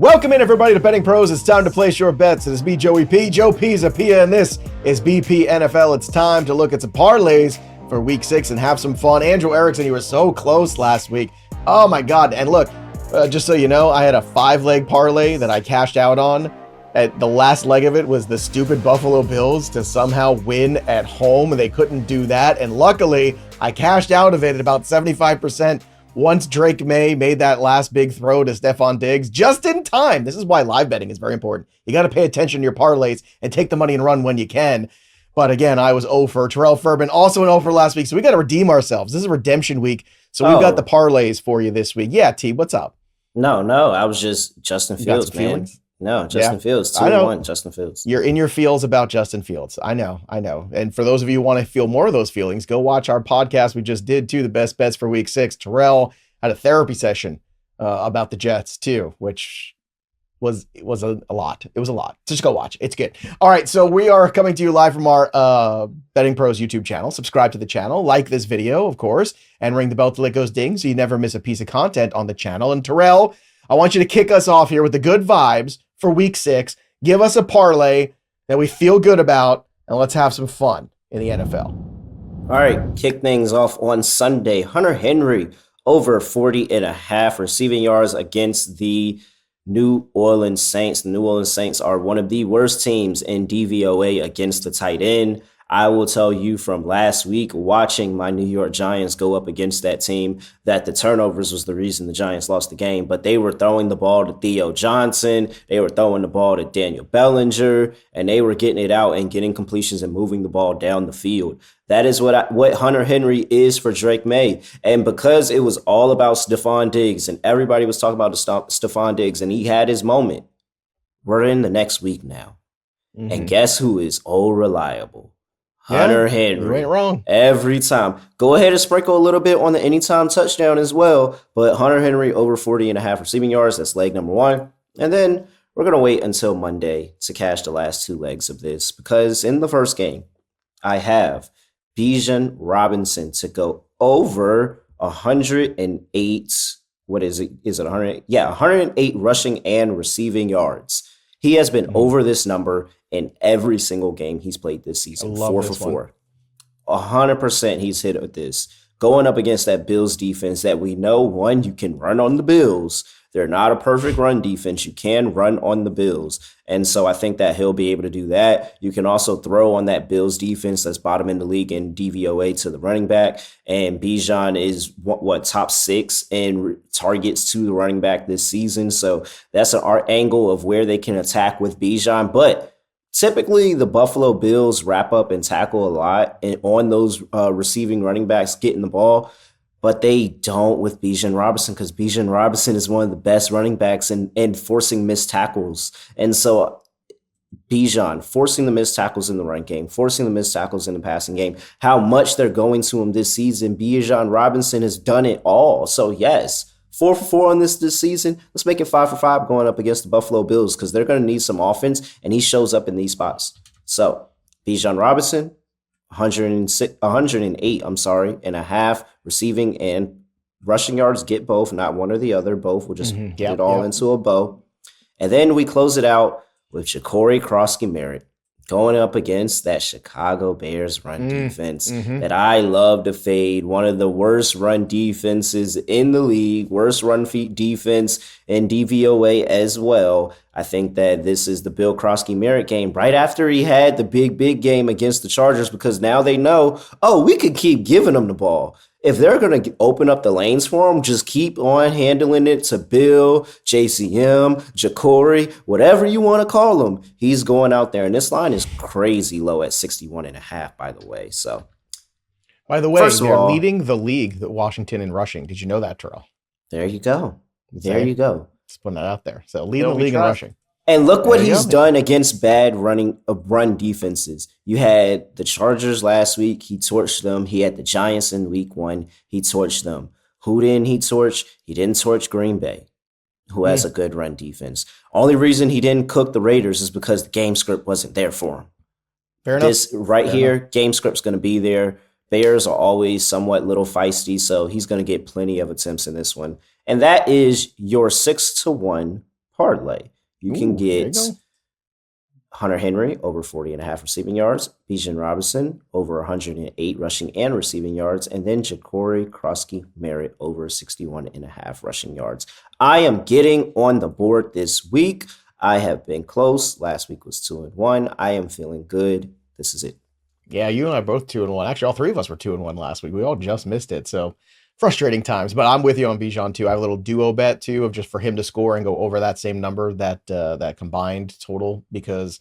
Welcome in, everybody, to Betting Pros. It's time to place your bets. It is me, Joey P, Joe Pisapia, and this is BP NFL. It's time to look at some parlays for Week 6 and have some fun. Andrew Erickson, you were so close last week. Oh, my God. And look, just so you know, I had a 5-leg parlay that I cashed out on. At the last leg of it was the stupid Buffalo Bills to somehow win at home, and they couldn't do that. And luckily, I cashed out of it at about 75%. Once Drake May made that last big throw to Stephon Diggs, just in time. This is why live betting is very important. You got to pay attention to your parlays and take the money and run when you can. But again, I was 0 for. Terrell Furman also an 0 for last week, so we got to redeem ourselves. This is redemption week, so we've got the parlays for you this week. Yeah, T, what's up? No, I was just Justin Fields, man. Feelings? No, Justin Fields, 2-1, Justin Fields. You're in your feels about Justin Fields. I know. And for those of you who want to feel more of those feelings, go watch our podcast we just did, too, the best bets for Week 6. Terrell had a therapy session about the Jets, too, which was a lot. It was a lot. Just go watch. It's good. All right, so we are coming to you live from our Betting Pros YouTube channel. Subscribe to the channel, like this video, of course, and ring the bell till it goes ding so you never miss a piece of content on the channel. And Terrell, I want you to kick us off here with the good vibes for Week 6. Give us a parlay that we feel good about, and let's have some fun in the NFL. All right, kick things off on Sunday. Hunter Henry over 40.5 receiving yards against the New Orleans Saints. The New Orleans Saints are one of the worst teams in DVOA against the tight end. I will tell you from last week, watching my New York Giants go up against that team, that the turnovers was the reason the Giants lost the game. But they were throwing the ball to Theo Johnson. They were throwing the ball to Daniel Bellinger, and they were getting it out and getting completions and moving the ball down the field. That is what Hunter Henry is for Drake May. And because it was all about Stephon Diggs and everybody was talking about Stephon Diggs and he had his moment, we're in the next week now. Mm-hmm. And guess who is reliable? Hunter Henry. You ain't wrong. Every time. Go ahead and sprinkle a little bit on the anytime touchdown as well. But Hunter Henry over 40.5 receiving yards. That's leg number 1. And then we're going to wait until Monday to cash the last 2 legs of this. Because in the first game, I have Bijan Robinson to go over 108. What is it? Is it 100? Yeah, 108 rushing and receiving yards. He has been over this number in every single game he's played this season. 4 for 4. 100% he's hit with this. Going up against that Bills defense that we know, one, you can run on the Bills. They're not a perfect run defense. You can run on the Bills. And so I think that he'll be able to do that. You can also throw on that Bills defense that's bottom in the league in DVOA to the running back. And Bijan is top 6 in targets to the running back this season. So that's an art angle of where they can attack with Bijan. But typically the Buffalo Bills wrap up and tackle a lot on those receiving running backs getting the ball. But they don't with Bijan Robinson because Bijan Robinson is one of the best running backs in forcing missed tackles. And so Bijan forcing the missed tackles in the run game, forcing the missed tackles in the passing game, how much they're going to him this season. Bijan Robinson has done it all. So yes, 4 for 4 on this season. Let's make it 5 for 5 going up against the Buffalo Bills because they're going to need some offense, and he shows up in these spots. So Bijan Robinson, 108.5 receiving and rushing yards. Get both, not one or the other. Both. We'll just get it all into a bow. And then we close it out with Jacory Croskey-Merritt going up against that Chicago Bears run defense that I love to fade. One of the worst run defenses in the league, worst run defense in DVOA as well. I think that this is the Bill Croskey-Merritt game right after he had the big game against the Chargers because now they know, we could keep giving them the ball. If they're going to open up the lanes for him, just keep on handling it to Bill, JCM, Jacory, whatever you want to call him. He's going out there. And this line is crazy low at 61.5, by the way. So, by the way, they're leading the league, Washington, in rushing. Did you know that, Terrell? There you go. There you go. Just putting that out there. So leading the league in rushing. And look what he's done against bad run defenses. You had the Chargers last week. He torched them. He had the Giants in week 1. He torched them. Who didn't he torch? He didn't torch Green Bay, who has a good run defense. Only reason he didn't cook the Raiders is because the game script wasn't there for him. Fair enough. This right here, game script's going to be there. Bears are always somewhat little feisty, so he's going to get plenty of attempts in this one. And that is your 6-1 parlay. You can get there you go. Hunter Henry over 40.5 receiving yards, Bijan Robinson over 108 rushing and receiving yards, and then Jacory Croskey-Merritt over 61.5 rushing yards. I am getting on the board this week. I have been close. Last week was 2-1. I am feeling good. This is it. Yeah, you and I both 2-1. Actually, all three of us were 2-1 last week. We all just missed it. So frustrating times, but I'm with you on Bijan too. I have a little duo bet too of just for him to score and go over that same number, that combined total, because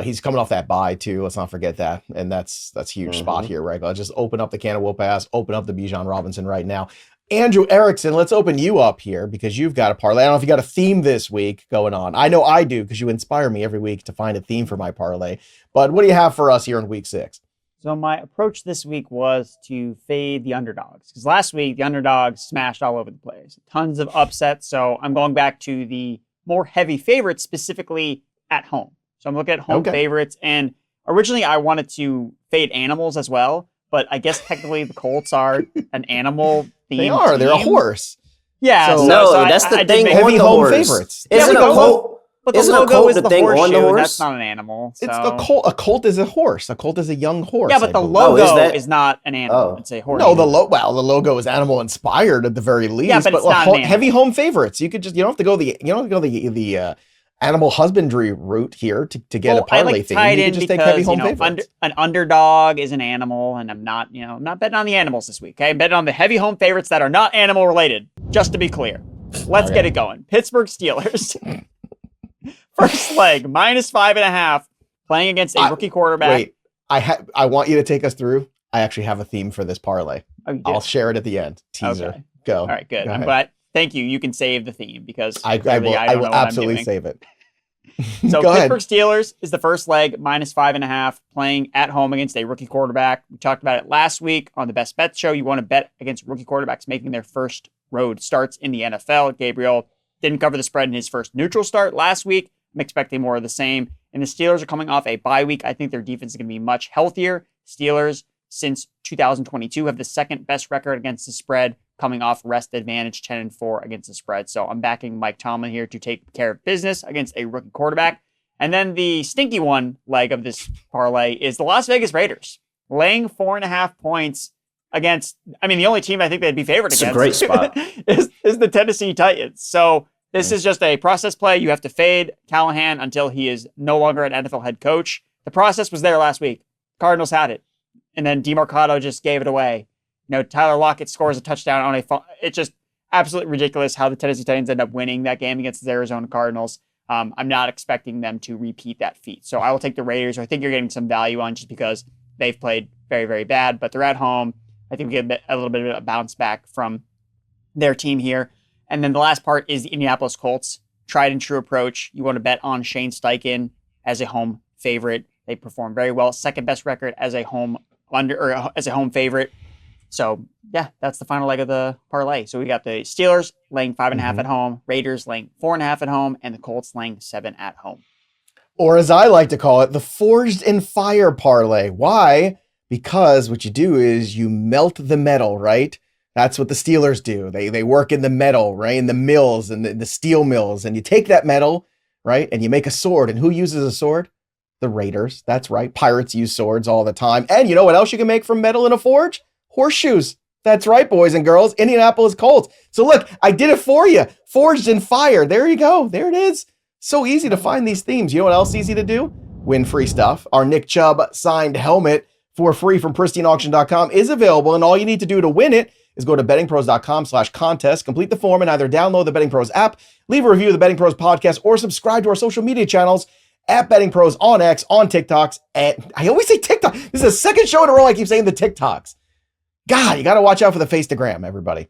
he's coming off that bye too. Let's not forget that. And that's huge spot here, right? Let's just open up the can of whoop ass, open up the Bijan Robinson right now. Andrew Erickson, let's open you up here because you've got a parlay. I don't know if you got a theme this week going on. I know I do because you inspire me every week to find a theme for my parlay. But what do you have for us here in week 6? So my approach this week was to fade the underdogs, because last week the underdogs smashed all over the place. Tons of upsets. So I'm going back to the more heavy favorites, specifically at home. So I'm looking at home favorites. And originally I wanted to fade animals as well, but I guess technically the Colts are an animal theme. They are. Team. They're a horse. Yeah. So that's the thing. Heavy home favorites. Isn't a Colt? But the Isn't logo is the the thing on the horseshoe, and horse? that's not an animal. So. It's the colt. A colt is a horse. A colt is a young horse. Yeah, but the logo is not an animal. It's a horse. No, the logo is animal inspired at the very least. Yeah, but it's not an animal. Heavy home favorites. You don't have to go the animal husbandry route here to get a parlay theme. You can just take heavy home favorites. An underdog is an animal, and I'm not betting on the animals this week. Okay, I'm betting on the heavy home favorites that are not animal related. Just to be clear, let's get it going. Pittsburgh Steelers. First leg, -5.5, playing against a rookie quarterback. Wait, I want you to take us through. I actually have a theme for this parlay. Oh, I'll share it at the end. Teaser. Okay. Go. All right, good. I'm glad. Thank you. You can save the theme because I will absolutely save it. So Go Pittsburgh ahead. Steelers is the first leg, -5.5, playing at home against a rookie quarterback. We talked about it last week on the Best Bet show. You want to bet against rookie quarterbacks making their first road starts in the NFL. Gabriel didn't cover the spread in his first neutral start last week. I'm expecting more of the same. And the Steelers are coming off a bye week. I think their defense is going to be much healthier. Steelers, since 2022, have the second best record against the spread, coming off rest advantage 10-4 against the spread. So I'm backing Mike Tomlin here to take care of business against a rookie quarterback. And then the stinky one leg of this parlay is the Las Vegas Raiders, laying 4.5 points against, the only team I think they'd be favored against. It's a great spot. is the Tennessee Titans. So this is just a process play. You have to fade Callahan until he is no longer an NFL head coach. The process was there last week. Cardinals had it. And then DeMarcado just gave it away. Tyler Lockett scores a touchdown on it's just absolutely ridiculous how the Tennessee Titans end up winning that game against the Arizona Cardinals. I'm not expecting them to repeat that feat. So I will take the Raiders. I think you're getting some value on just because they've played very, very bad, but they're at home. I think we get a little bit of a bounce back from their team here. And then the last part is the Indianapolis Colts. Tried and true approach. You want to bet on Shane Steichen as a home favorite. They perform very well. Second best record as a home favorite. So yeah, that's the final leg of the parlay. So we got the Steelers laying 5.5 at home, Raiders laying 4.5 at home, and the Colts laying 7 at home. Or as I like to call it, the Forged in Fire parlay. Why? Because what you do is you melt the metal, right? That's what the Steelers do. They work in the metal, right? In the mills and the steel mills. And you take that metal, right? And you make a sword. And who uses a sword? The Raiders. That's right. Pirates use swords all the time. And you know what else you can make from metal in a forge? Horseshoes. That's right, boys and girls. Indianapolis Colts. So look, I did it for you. Forged in Fire. There you go. There it is. So easy to find these themes. You know what else easy to do? Win free stuff. Our Nick Chubb signed helmet for free from pristineauction.com is available. And all you need to do to win it is go to bettingpros.com/contest, complete the form, and either download the Betting Pros app, leave a review of the Betting Pros podcast, or subscribe to our social media channels at Betting Pros on X, on TikToks. And I always say TikTok. This is the second show in a row I keep saying the TikToks. God, you got to watch out for the Faceagram, everybody.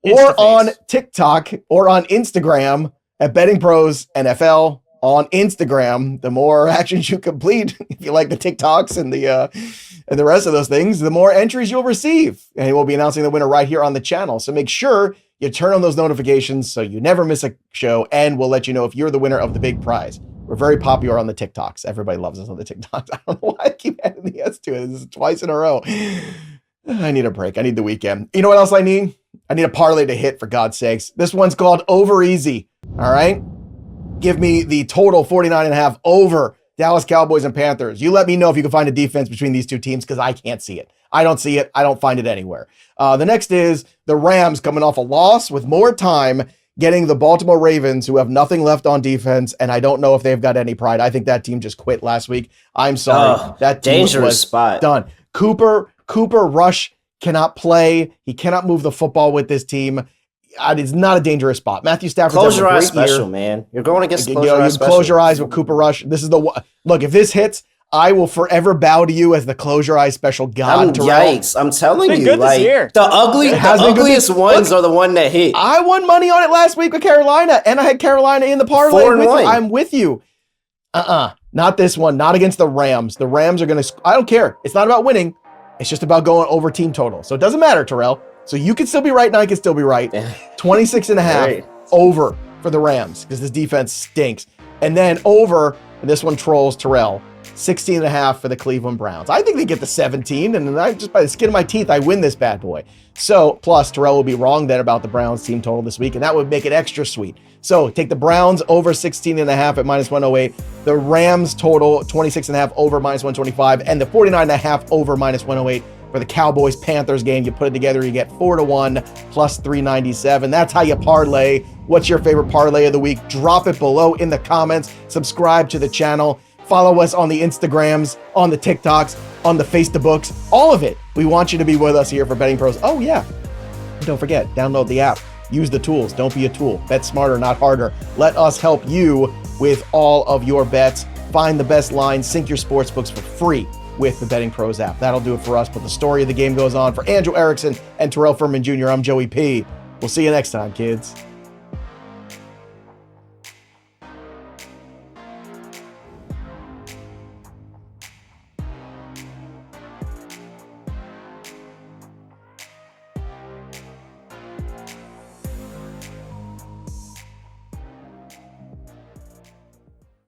Or on TikTok or on Instagram at Betting Pros NFL on Instagram. The more actions you complete, if you like the TikToks and the rest of those things, the more entries you'll receive. And we'll be announcing the winner right here on the channel. So make sure you turn on those notifications so you never miss a show, and we'll let you know if you're the winner of the big prize. We're very popular on the TikToks. Everybody loves us on the TikToks. I don't know why I keep adding the S to it. This is twice in a row. I need a break. I need the weekend. You know what else I need? I need a parlay to hit, for God's sakes. This one's called Over Easy. All right? Give me the total 49.5 over Dallas Cowboys and Panthers. You let me know if you can find a defense between these two teams, because I can't see it. I don't see it. I don't find it anywhere. The next is the Rams coming off a loss with more time, getting the Baltimore Ravens, who have nothing left on defense, and I don't know if they've got any pride. I think that team just quit last week. I'm sorry. That team dangerous spot. Done. Cooper Rush cannot play. He cannot move the football with this team. It's not a dangerous spot. Matthew Stafford's close your eyes special, year. Man. You're going against close close your eyes with Cooper Rush. This is the one. Look, if this hits, I will forever bow to you as the close your eyes special god. Yikes! I'm telling you, good this year. The ugliest ones are the one that hit. I won money on it last week with Carolina, and I had Carolina in the parlay. I'm with you. Not this one. Not against the Rams. The Rams are going to. I don't care. It's not about winning. It's just about going over team total. So it doesn't matter, Terrell. So you can still be right, and I can still be right. 26.5 over for the Rams, because this defense stinks. And then over, and this one trolls Terrell, 16.5 for the Cleveland Browns. I think they get the 17, and I just by the skin of my teeth, I win this bad boy. So, plus Terrell will be wrong then about the Browns team total this week, and that would make it extra sweet. So take the Browns over 16.5 at -108, the Rams total 26.5 over -125, and the 49.5 over -108 for the Cowboys-Panthers game. You put it together, you get 4-1 plus 397. That's how you parlay. What's your favorite parlay of the week? Drop it below in the comments. Subscribe to the channel. Follow us on the Instagrams, on the TikToks, on the Facebooks, all of it. We want you to be with us here for Betting Pros. Oh yeah, don't forget, download the app. Use the tools. Don't be a tool. Bet smarter, not harder. Let us help you with all of your bets. Find the best lines, sync your sports books for free with the Betting Pros app. That'll do it for us, but the story of the game goes on. For Andrew Erickson and Terrell Furman Jr., I'm Joey P. We'll see you next time, kids.